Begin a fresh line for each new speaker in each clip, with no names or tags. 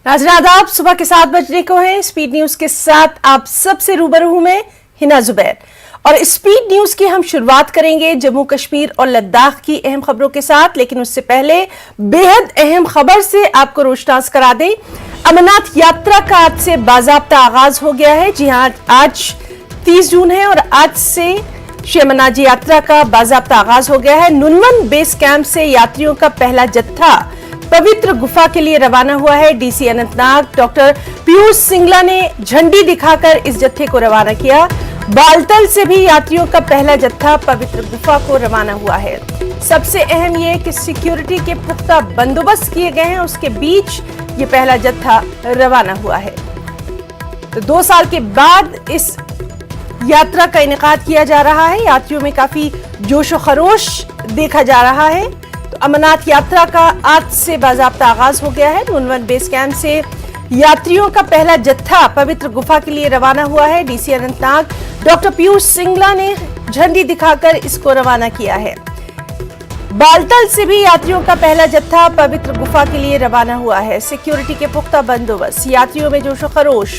नाज़रीन आदाब, सुबह के 7 बजने को है। स्पीड न्यूज के साथ आप सबसे रूबरू हूं मैं हिना जुबैर। और स्पीड न्यूज की हम शुरुआत करेंगे जम्मू कश्मीर और लद्दाख की अहम खबरों के साथ, लेकिन उससे पहले बेहद अहम खबर से आपको रोशनास करा दें। अमरनाथ यात्रा का आज से बाज़ाब्ता आगाज हो गया है। जी हां, आज 30 जून है और आज से श्री अमरनाथ जी यात्रा का बाज़ाब्ता आगाज हो गया है। नुनवन बेस कैंप से यात्रियों का पहला जत्था पवित्र गुफा के लिए रवाना हुआ है। डीसी अनंतनाग डॉक्टर पीयूष सिंगला ने झंडी दिखाकर इस जत्थे को रवाना किया। बालतल से भी यात्रियों का पहला जत्था पवित्र गुफा को रवाना हुआ है। सबसे अहम यह कि सिक्योरिटी के पुख्ता बंदोबस्त किए गए हैं, उसके बीच ये पहला जत्था रवाना हुआ है। तो 2 साल के बाद इस यात्रा का इनेकाद किया जा रहा है। यात्रियों में काफी जोश व खरोश देखा जा रहा है। तो अमरनाथ यात्रा का आज से बाज़ाब्ता आगाज हो गया है। नुनवन बेस कैंप से यात्रियों का पहला जत्था पवित्र गुफा के लिए रवाना हुआ है। डीसी अनंतनाग डॉक्टर पीयूष सिंगला ने झंडी दिखाकर इसको रवाना किया है। बालतल से भी यात्रियों का पहला जत्था पवित्र गुफा के लिए रवाना हुआ है। सिक्योरिटी के पुख्ता बंदोबस्त, यात्रियों में जोश व खरोश।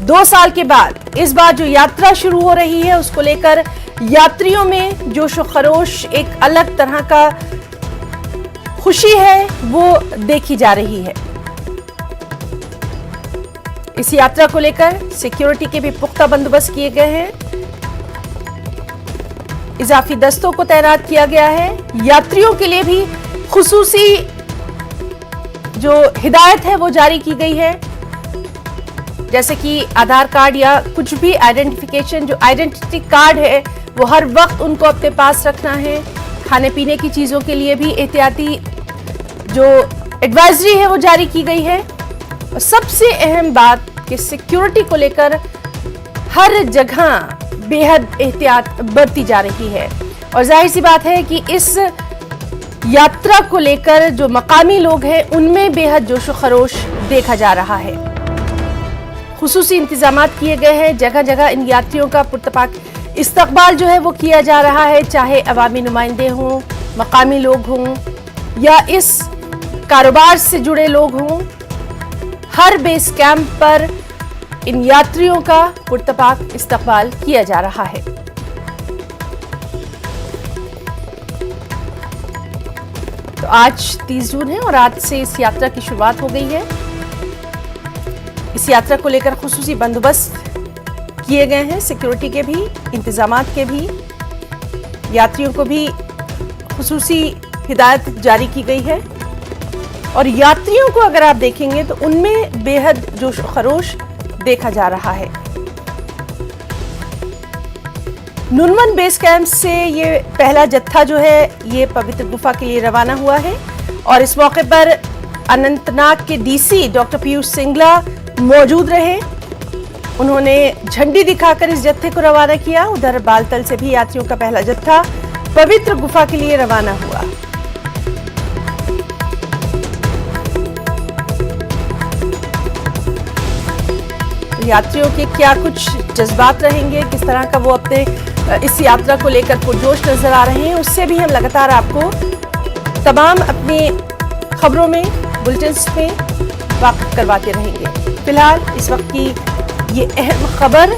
2 साल के बाद इस बार जो यात्रा शुरू हो रही है उसको लेकर यात्रियों में जोश व खरोश, एक अलग तरह का खुशी है वो देखी जा रही है। इस यात्रा को लेकर सिक्योरिटी के भी पुख्ता बंदोबस्त किए गए हैं। इजाफी दस्तों को तैनात किया गया है। यात्रियों के लिए भी खुसूसी जो हिदायत है वो जारी की गई है, जैसे कि आधार कार्ड या कुछ भी आइडेंटिफिकेशन, जो आइडेंटिटी कार्ड है वो हर वक्त उनको अपने पास रखना है। खाने पीने की चीजों के लिए भी एहतियाती जो एडवाइजरी है वो जारी की गई है। और सबसे अहम बात कि सिक्योरिटी को लेकर हर जगह बेहद एहतियात बरती जा रही है। और जाहिर सी बात है कि इस यात्रा को लेकर जो मकामी लोग हैं उनमें बेहद जोश व खरोश देखा जा रहा है। खुसूसी इंतजामात किए गए हैं। जगह जगह इन यात्रियों का पुरतपाक इस्तकबाल जो है वो किया जा रहा है, चाहे अवामी नुमाइंदे हों, मकामी लोग हों या इस कारोबार से जुड़े लोग हों। हर बेस कैंप पर इन यात्रियों का पुरतपाक इस्तकबाल किया जा रहा है। तो आज 30 जून है और आज से इस यात्रा की शुरुआत हो गई है। इस यात्रा को लेकर खुसूसी बंदोबस्त किए गए हैं, सिक्योरिटी के भी, इंतजामात के भी। यात्रियों को भी खुसूसी हिदायत जारी की गई है। और यात्रियों को अगर आप देखेंगे तो उनमें बेहद जोश व खरोश देखा जा रहा है। नुनवन बेस कैंप से ये पहला जत्था जो है ये पवित्र गुफा के लिए रवाना हुआ है। और इस मौके पर अनंतनाग के डीसी डॉक्टर पीयूष सिंगला मौजूद रहे। उन्होंने झंडी दिखाकर इस जत्थे को रवाना किया। उधर बालतल से भी यात्रियों का पहला जत्था पवित्र गुफा के लिए रवाना हुआ। यात्रियों के क्या कुछ जज्बात रहेंगे, किस तरह का वो अपने इस यात्रा को लेकर पुरजोश नजर आ रहे हैं, उससे भी हम लगातार आपको तमाम अपनी खबरों में, बुलेटिन्स में वाकिफ करवाते रहेंगे। फिलहाल इस वक्त की ये अहम खबर,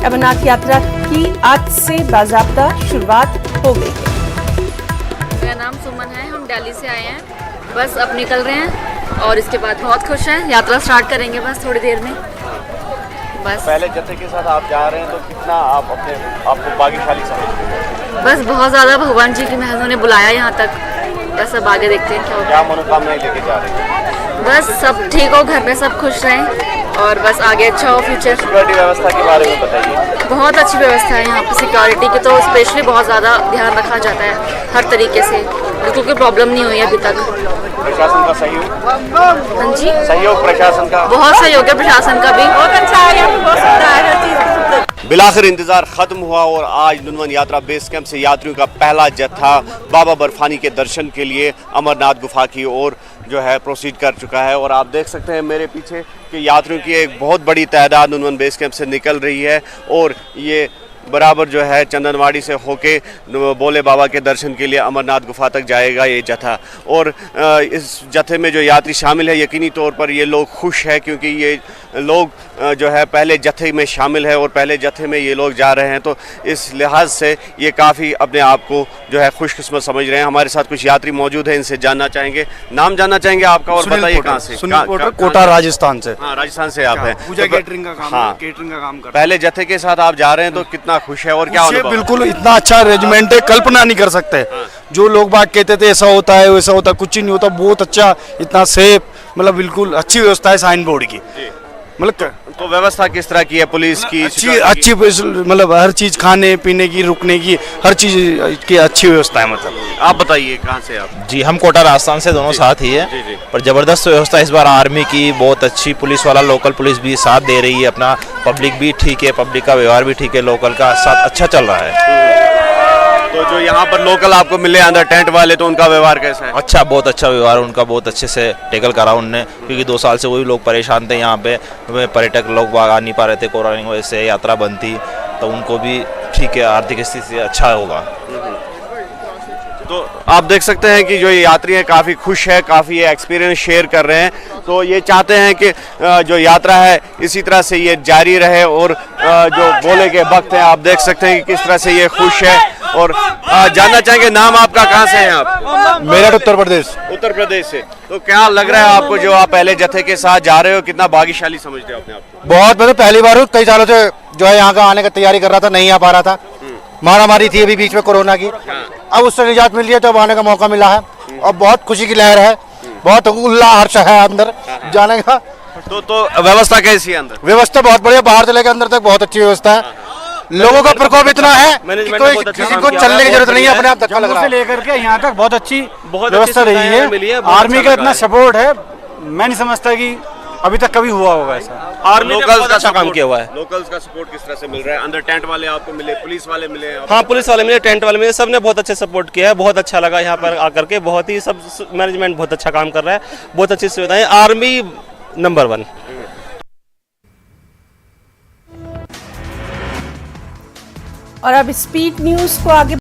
अमरनाथ यात्रा की आज से बाज़ाब्ता शुरुआत हो गई है।
मेरा नाम सुमन है, हम दिल्ली से आए हैं। बस अब निकल रहे हैं और इसके बाद बहुत खुश हैं। यात्रा स्टार्ट करेंगे बस थोड़ी देर में। बस
पहले जत्थे के साथ आप जा रहे हैं तो कितना आप अपने आपको भाग्यशाली समझते हैं?
बस बहुत ज़्यादा भगवान जी की मेहर ने बुलाया यहाँ तक। बस अब आगे देखते हैं क्या होगा।
क्या मनोकामनाएं लेके जा रहे हैं?
बस सब ठीक हो, घर में सब खुश रहें और बस आगे अच्छा हो फ्यूचर।
सिक्योरिटी व्यवस्था के बारे में बताइए।
बहुत अच्छी व्यवस्था है यहाँ पे सिक्योरिटी की, तो स्पेशली बहुत ज़्यादा ध्यान रखा जाता है हर तरीके से। बिल्कुल कोई प्रॉब्लम नहीं हुई अभी तक।
प्रशासन का सहयोग?
हाँ जी,
सहयोग प्रशासन का
बहुत सहयोग है, प्रशासन का भी बहुत अच्छा है, बहुत सुविधा है हर चीज़।
बिलाखिर इंतजार खत्म हुआ और आज नुनवन यात्रा बेस कैंप से यात्रियों का पहला जत्था बाबा बर्फानी के दर्शन के लिए अमरनाथ गुफा की ओर जो है प्रोसीड कर चुका है। और आप देख सकते हैं मेरे पीछे कि यात्रियों की एक बहुत बड़ी तादाद नुनवन बेस कैंप से निकल रही है और ये बराबर जो है चंदनवाड़ी से होके भोले बाबा के दर्शन के लिए अमरनाथ गुफा तक जाएगा ये जत्था। और इस जत्थे में जो यात्री शामिल है यकीनी तौर पर ये लोग खुश है, क्योंकि ये लोग जो है पहले जत्थे में शामिल है और पहले जत्थे में ये लोग जा रहे हैं, तो इस लिहाज से ये काफ़ी अपने आप को जो है खुशकिस्मत समझ रहे हैं। हमारे साथ कुछ यात्री मौजूद हैं, इनसे जानना चाहेंगे, नाम जानना चाहेंगे आपका और बताइए कहाँ से?
सुनील पोटर, कोटा राजस्थान से।
हाँ, राजस्थान से आप हैं।
पूजा
तो
केटरिंग का काम,
हाँ,
केटरिंग का काम करते
पहले जत्थे के साथ आप जा रहे हैं तो कितना खुश है और क्या
हैं।
अनुभव?
बिल्कुल इतना अच्छा अरेंजमेंट है, कल्पना नहीं कर सकते। जो लोग बात कहते थे ऐसा होता है वैसा होता है, कुछ ही नहीं होता, बहुत अच्छा, इतना सेफ, मतलब बिल्कुल अच्छी व्यवस्था है साइन बोर्ड की। मतलब
तो व्यवस्था किस तरह की है पुलिस की?
अच्छी मतलब हर चीज, खाने पीने की, रुकने की, हर चीज की अच्छी व्यवस्था है। मतलब
आप बताइए कहाँ से आप?
जी, हम कोटा राजस्थान से, दोनों साथ ही है।
जी, जी।
पर जबरदस्त व्यवस्था इस बार आर्मी की, बहुत अच्छी पुलिस वाला, लोकल पुलिस भी साथ दे रही है अपना, पब्लिक भी ठीक है, पब्लिक का व्यवहार भी ठीक है, लोकल का साथ अच्छा चल रहा है।
तो जो यहाँ पर लोकल आपको मिले अंदर टेंट वाले, तो उनका व्यवहार कैसा है?
अच्छा, बहुत अच्छा व्यवहार उनका, बहुत अच्छे से टैकल करा उनने, क्योंकि 2 साल से वही लोग परेशान थे यहाँ पे, पर्यटक लोग आ नहीं पा रहे थे कोरोना की वजह से, यात्रा बंद थी, तो उनको भी ठीक है, आर्थिक स्थिति से अच्छा होगा।
तो आप देख सकते हैं कि जो ये यात्री हैं काफ़ी खुश है, काफ़ी ये एक्सपीरियंस शेयर कर रहे हैं, तो ये चाहते हैं कि जो यात्रा है इसी तरह से ये जारी रहे। और जो भोले के भक्त हैं, आप देख सकते हैं कि किस तरह से ये खुश है। और जानना चाहेंगे, नाम आपका, कहाँ से हैं आप?
मेरा उत्तर प्रदेश।
उत्तर प्रदेश से। तो क्या लग रहा है आपको जो आप पहले जत्थे के साथ जा रहे हो, कितना भाग्यशाली समझते हो अपने आप को?
बहुत, मतलब पहली बार हूँ, कई सालों से जो है यहाँ का आने का तैयारी कर रहा था, नहीं आ पा रहा था, महामारी थी अभी बीच में कोरोना की, अब उससे निजात मिली है तो अब आने का मौका मिला है और बहुत खुशी की लहर है, बहुत उल्लास हर्ष है अंदर जाने का।
तो व्यवस्था कैसी है अंदर?
व्यवस्था बहुत बढ़िया, बाहर से लेकर अंदर तक बहुत अच्छी व्यवस्था है। लोगों का प्रकोप इतना है कि कोई किसी को चलने की जरूरत नहीं है, अपने आप धक्का लग रहा है।
से लेकर के यहाँ तक बहुत अच्छी
बहुत
व्यवस्था
अच्छी
रही
मिली है,
है।
बहुत
आर्मी
अच्छा
का
लगा
इतना
है।
सपोर्ट है, मैं नहीं समझता कि अभी तक कभी हुआ होगा ऐसा।
आर्मी ने बहुत अच्छा काम किया हुआ है।
लोकल्स का सपोर्ट किस तरह से मिल रहा है? अंदर टेंट वाले आपको मिले, पुलिस वाले मिले?
हाँ, पुलिस वाले मिले, टेंट वाले मिले, सबने बहुत अच्छे सपोर्ट किया है, बहुत अच्छा लगा यहाँ पर आकर के, बहुत ही सब मैनेजमेंट बहुत अच्छा काम कर रहा है, बहुत अच्छी सुविधाएं, आर्मी नंबर 1।
और अब स्पीड न्यूज को आगे